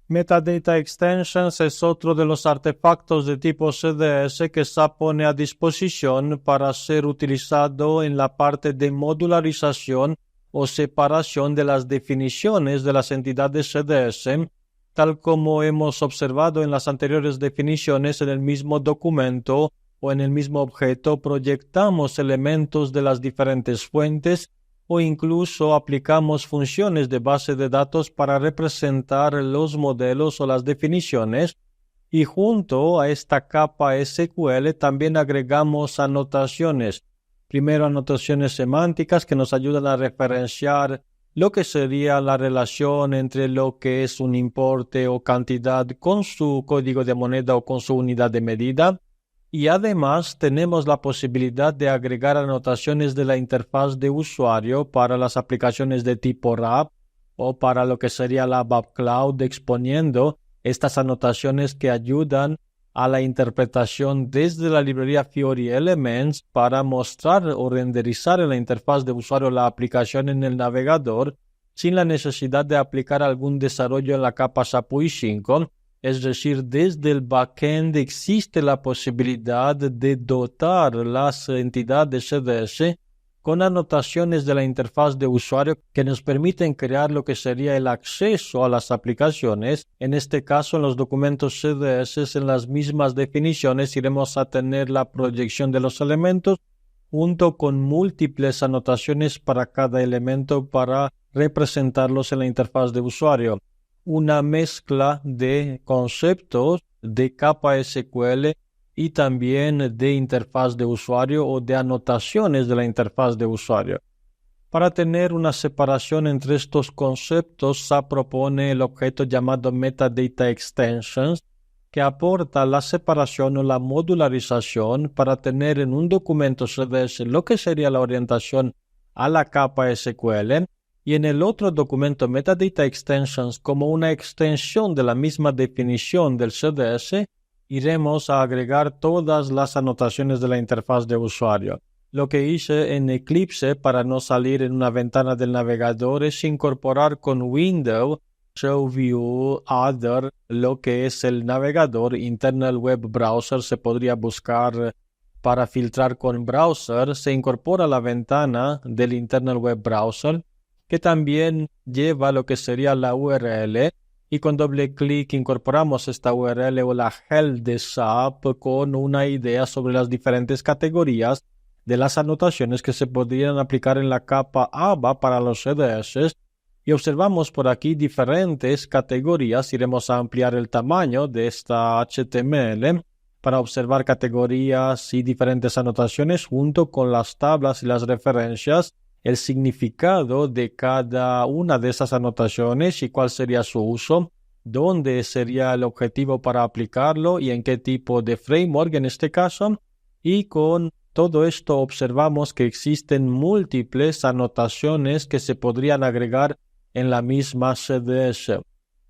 Metadata Extensions es otro de los artefactos de tipo CDS que SAP pone a disposición para ser utilizado en la parte de modularización o separación de las definiciones de las entidades CDS, tal como hemos observado en las anteriores definiciones. En el mismo documento o en el mismo objeto proyectamos elementos de las diferentes fuentes o incluso aplicamos funciones de base de datos para representar los modelos o las definiciones, y junto a esta capa SQL también agregamos anotaciones. Primero, anotaciones semánticas que nos ayudan a referenciar lo que sería la relación entre lo que es un importe o cantidad con su código de moneda o con su unidad de medida. Y además tenemos la posibilidad de agregar anotaciones de la interfaz de usuario para las aplicaciones de tipo RAP o para lo que sería la ABAP Cloud, exponiendo estas anotaciones que ayudan a la interpretación desde la librería Fiori Elements para mostrar o renderizar en la interfaz de usuario la aplicación en el navegador sin la necesidad de aplicar algún desarrollo en la capa SAP UI 5. Es decir, desde el backend existe la posibilidad de dotar las entidades CDS con anotaciones de la interfaz de usuario que nos permiten crear lo que sería el acceso a las aplicaciones. En este caso, en los documentos CDS, en las mismas definiciones, iremos a tener la proyección de los elementos junto con múltiples anotaciones para cada elemento para representarlos en la interfaz de usuario. Una mezcla de conceptos de capa SQL y también de interfaz de usuario o de anotaciones de la interfaz de usuario. Para tener una separación entre estos conceptos, SAP propone el objeto llamado Metadata Extensions, que aporta la separación o la modularización para tener en un documento CDS lo que sería la orientación a la capa SQL, y en el otro documento Metadata Extensions, como una extensión de la misma definición del CDS, iremos a agregar todas las anotaciones de la interfaz de usuario. Lo que hice en Eclipse para no salir en una ventana del navegador es incorporar con Window, Show View, Other, lo que es el navegador. Internal Web Browser se podría buscar para filtrar con Browser. Se incorpora la ventana del Internal Web Browser, que también lleva lo que sería la URL, y con doble clic incorporamos esta URL o la help de SAP con una idea sobre las diferentes categorías de las anotaciones que se podrían aplicar en la capa ABA para los CDS, y observamos por aquí diferentes categorías. Iremos a ampliar el tamaño de esta HTML para observar categorías y diferentes anotaciones junto con las tablas y las referencias, el significado de cada una de esas anotaciones y cuál sería su uso, dónde sería el objetivo para aplicarlo y en qué tipo de framework en este caso. Y con todo esto observamos que existen múltiples anotaciones que se podrían agregar en la misma CDS.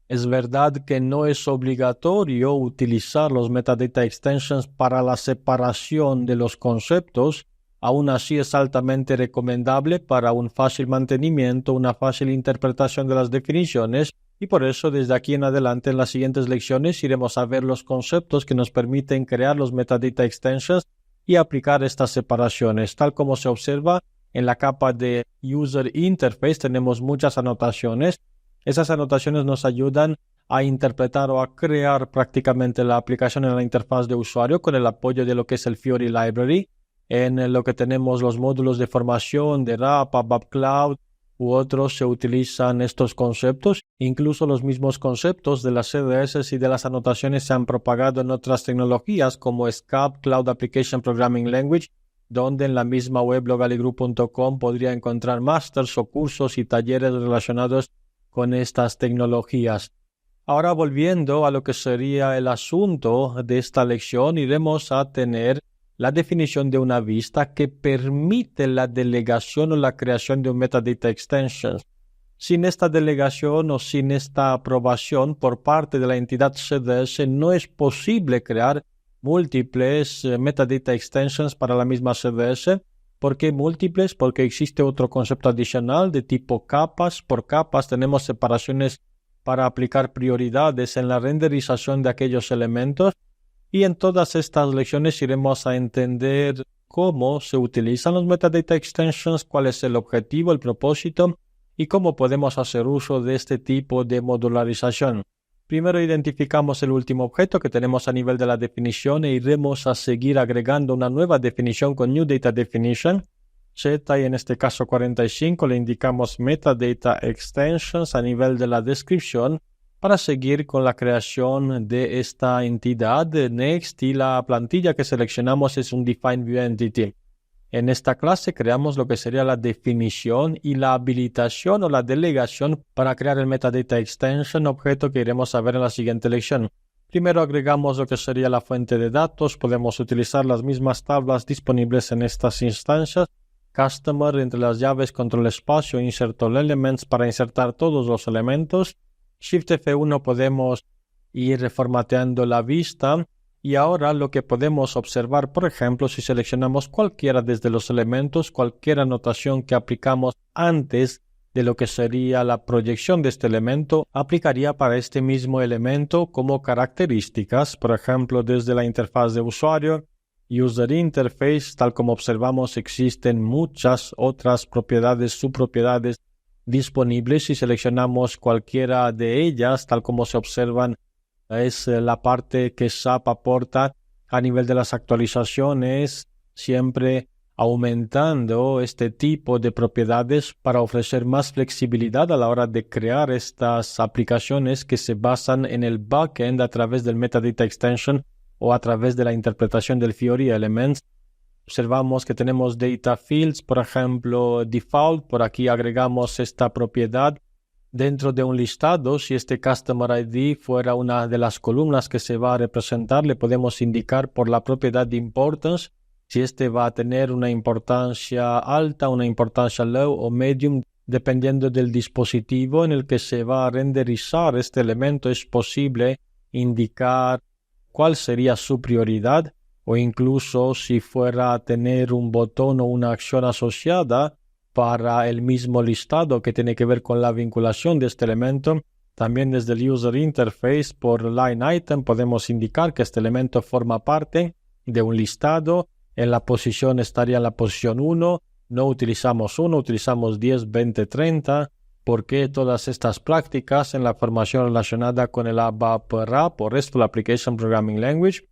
Es verdad que no es obligatorio utilizar los Metadata Extensions para la separación de los conceptos. Aún así es altamente recomendable para un fácil mantenimiento, una fácil interpretación de las definiciones, y por eso desde aquí en adelante en las siguientes lecciones iremos a ver los conceptos que nos permiten crear los Metadata Extensions y aplicar estas separaciones. Tal como se observa en la capa de User Interface tenemos muchas anotaciones. Esas anotaciones nos ayudan a interpretar o a crear prácticamente la aplicación en la interfaz de usuario con el apoyo de lo que es el Fiori Library. En lo que tenemos los módulos de formación de RAP, ABAP Cloud u otros, se utilizan estos conceptos. Incluso los mismos conceptos de las CDS y de las anotaciones se han propagado en otras tecnologías como SCAP, Cloud Application Programming Language, donde en la misma web logaligroup.com podría encontrar másters o cursos y talleres relacionados con estas tecnologías. Ahora, volviendo a lo que sería el asunto de esta lección, iremos a tener la definición de una vista que permite la delegación o la creación de un Metadata Extension. Sin esta delegación o sin esta aprobación por parte de la entidad CDS no es posible crear múltiples Metadata Extensions para la misma CDS. ¿Por qué múltiples? Porque existe otro concepto adicional de tipo capas. Por capas tenemos separaciones para aplicar prioridades en la renderización de aquellos elementos, y en todas estas lecciones iremos a entender cómo se utilizan los metadata extensions, cuál es el objetivo, el propósito y cómo podemos hacer uso de este tipo de modularización. Primero identificamos el último objeto que tenemos a nivel de la definición e iremos a seguir agregando una nueva definición con New Data Definition. Z, y en este caso 45, le indicamos Metadata Extensions a nivel de la descripción para seguir con la creación de esta entidad. Next, y la plantilla que seleccionamos es un Define View Entity. En esta clase creamos lo que sería la definición y la habilitación o la delegación para crear el Metadata Extension, objeto que iremos a ver en la siguiente lección. Primero agregamos lo que sería la fuente de datos. Podemos utilizar las mismas tablas disponibles en estas instancias. Customer, entre las llaves, control espacio, insert all elements para insertar todos los elementos. Shift F1 podemos ir reformateando la vista. Y ahora lo que podemos observar, por ejemplo, si seleccionamos cualquiera desde los elementos, cualquier anotación que aplicamos antes de lo que sería la proyección de este elemento, aplicaría para este mismo elemento como características, por ejemplo, desde la interfaz de usuario, User Interface, tal como observamos, existen muchas otras propiedades, subpropiedades disponibles. Si seleccionamos cualquiera de ellas, tal como se observan, es la parte que SAP aporta a nivel de las actualizaciones, siempre aumentando este tipo de propiedades para ofrecer más flexibilidad a la hora de crear estas aplicaciones que se basan en el backend a través del Metadata Extension o a través de la interpretación del Fiori Elements. Observamos que tenemos Data Fields, por ejemplo, Default. Por aquí agregamos esta propiedad dentro de un listado. Si este Customer ID fuera una de las columnas que se va a representar, le podemos indicar por la propiedad de Importance si este va a tener una importancia alta, una importancia low o medium, dependiendo del dispositivo en el que se va a renderizar este elemento. Es posible indicar cuál sería su prioridad, o incluso si fuera a tener un botón o una acción asociada para el mismo listado que tiene que ver con la vinculación de este elemento. También desde el User Interface por Line Item podemos indicar que este elemento forma parte de un listado. En la posición estaría en la posición 1, no utilizamos 1, utilizamos 10, 20, 30. ¿Por qué todas estas prácticas en la formación relacionada con el ABAP RAP o RESTful Application Programming Language?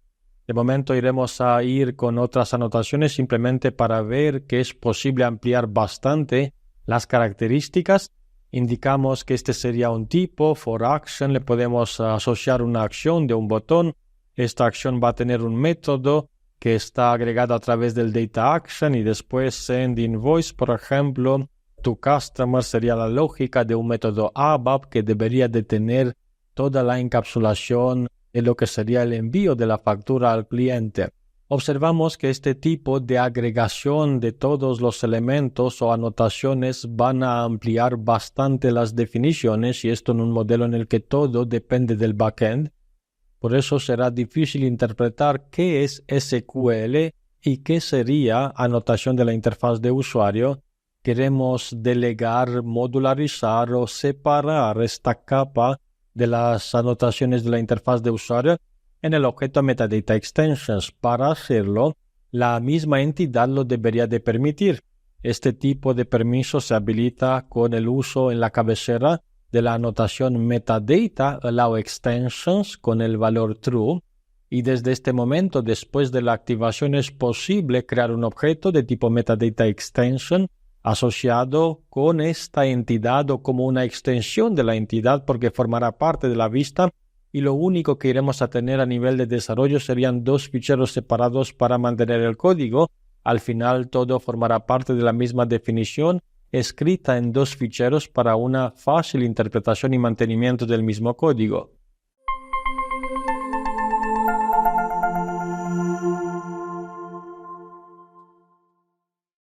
De momento iremos a ir con otras anotaciones simplemente para ver que es posible ampliar bastante las características. Indicamos que este sería un tipo, for action, le podemos asociar una acción de un botón. Esta acción va a tener un método que está agregado a través del data action y después send invoice, por ejemplo. To customer sería la lógica de un método ABAP que debería de tener toda la encapsulación de lo que sería el envío de la factura al cliente. Observamos que este tipo de agregación de todos los elementos o anotaciones van a ampliar bastante las definiciones, y esto en un modelo en el que todo depende del backend. Por eso será difícil interpretar qué es SQL y qué sería anotación de la interfaz de usuario. Queremos delegar, modularizar o separar esta capa de las anotaciones de la interfaz de usuario en el objeto Metadata Extensions. Para hacerlo, la misma entidad lo debería de permitir. Este tipo de permiso se habilita con el uso en la cabecera de la anotación Metadata Allow Extensions con el valor True. Y desde este momento, después de la activación, es posible crear un objeto de tipo Metadata Extension asociado con esta entidad o como una extensión de la entidad, porque formará parte de la vista, y lo único que iremos a tener a nivel de desarrollo serían dos ficheros separados para mantener el código. Al final todo formará parte de la misma definición, escrita en dos ficheros para una fácil interpretación y mantenimiento del mismo código.